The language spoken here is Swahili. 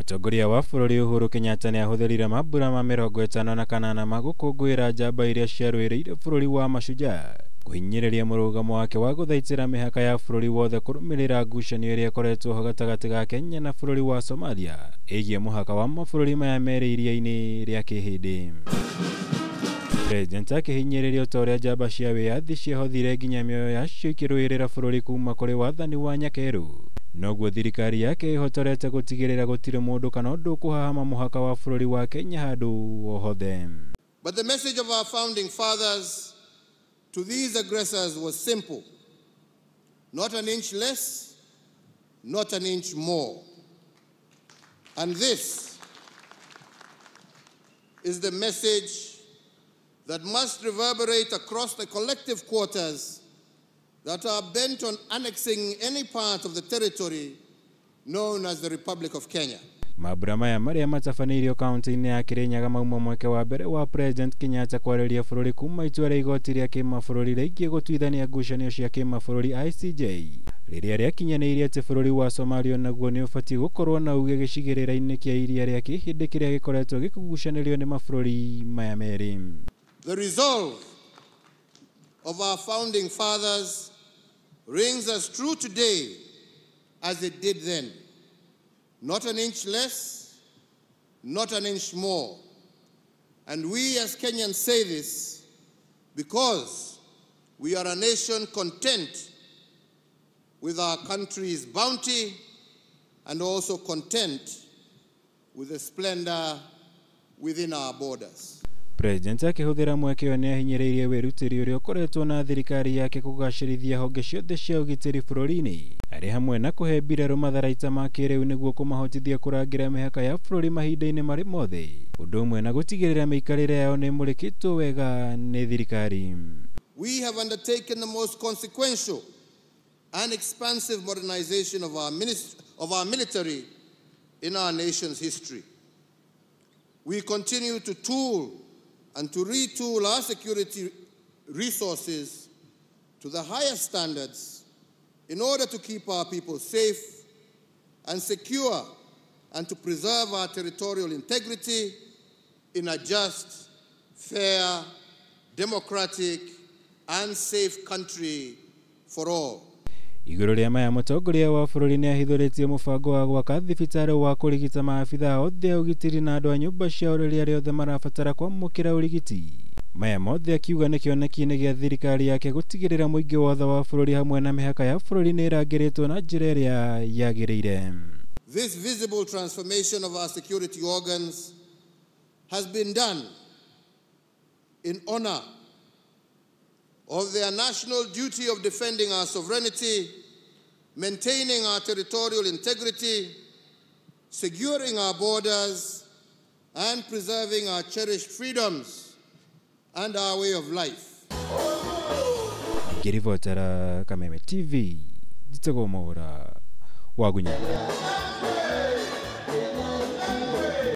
Mutongoria wa bũrũri Uhuru Kenyatta nĩ ahũthĩrire mambura ma 58 ma gũkũngũĩra njamba iria ciarũĩrĩire bũrũri wa Mashujaa kũhinyĩrĩria mũrũgamo wake wa gũthaitĩra mĩhaka ya bũrũri wothe kũrũmĩrĩra ngucanio ĩrĩa ĩkoretwo ho gatagatĩ ga Kenya na bũrũri wa Somalia ĩgiĩ mũhaka wa mabũrũri maya merĩ iria-inĩ rĩa kĩhĩndĩ. President akĩhinyĩrĩria ta ũrĩa njamba cia wĩyathi ciahothire nginya mĩoyo yacio ikĩrũĩrĩra bũrũri kuma kũrĩ wathani wa Nyakeru. Noguo thirikari yake ĩhotorete gũtigĩrĩra gũtirĩ mũndũ kana ũndũ kũhahama mũhaka wa bũrũri wa Kenya handũ o hothe. But the message of our founding fathers to these aggressors was simple. Not an inch less, not an inch more. And this is the message that must reverberate across the collective quarters that are bent on annexing any part of the territory known as the Republic of Kenya. Mambura maya marĩa matabanĩirio kaunti-inĩ ya Kirinyaga mauma mweke wa mbere wa President Kenyatta kwarĩria bũrũri kuma itua rĩa igoti rĩa kĩmabũrũri rĩgiĩ gũtuithania ngucanio cia kĩmabũrũri ICJ rĩrĩa rĩakinyanĩirie atĩ bũrũri wa Somalia naguo nĩ ũbatiĩ gũkorwo na uge gĩcigĩrĩra-inĩ kĩa iria rĩa kĩhĩndĩ kĩrĩa gĩkoretwo gĩkĩgucanĩrio nĩ mabũrũri maya merĩ. The resolve of our founding fathers rings as true today as it did then. Not an inch less, not an inch more. And we as Kenyans say this because we are a nation content with our country's bounty and also content with the splendor within our borders. President akĩhũthĩra mweke ũyũ nĩ ahinyĩrĩirie wĩrutĩri ũrĩa ũkoretwo na thirikari yake kũgacĩrithia honge ciothe cia ũgitĩri bũrũri-inĩ arĩ hamwe na kũhe mbirarũ matharaita ma kĩrĩu nĩguo kũmahotithia kũrangĩra mĩhaka ya bũrũri mahinda-inĩ marĩ mothe ũndũ ũmwe na gũtigĩrĩra mĩikarĩre yao nĩ ĩmũrĩkĩtwo wega nĩ thirikari. We have undertaken the most consequential and expansive modernization of our military in our nation's history. We continue to tool and to retool our security resources to the highest standards in order to keep our people safe and secure and to preserve our territorial integrity in a just, fair, democratic, and safe country for all. Igũrũ rĩa maya mũtongoria wa bũrũri nĩ ahithũrĩtie mũbango wa gwaka thibitarĩ wa kũrigita maabithaa othe a ũgitĩri na andũ a nyũmba ciao rĩrĩa rĩothe marabatara kwamũkĩra ũrigiti. Maya mothe akiuga nĩ kĩoneki-inĩ gĩa thirikari yake gũtigĩrĩra mũingĩ wothe wa bũrũri hamwe na mĩhaka ya bũrũri nĩ ĩrangĩrĩtwo na njĩra ĩrĩa yagĩrĩire. This visible transformation of our security organs has been done in honor of their national duty of defending our sovereignty, maintaining our territorial integrity, securing our borders, and preserving our cherished freedoms and our way of life. Kirivotera Kameme TV, Jitego Mora, Wagunya.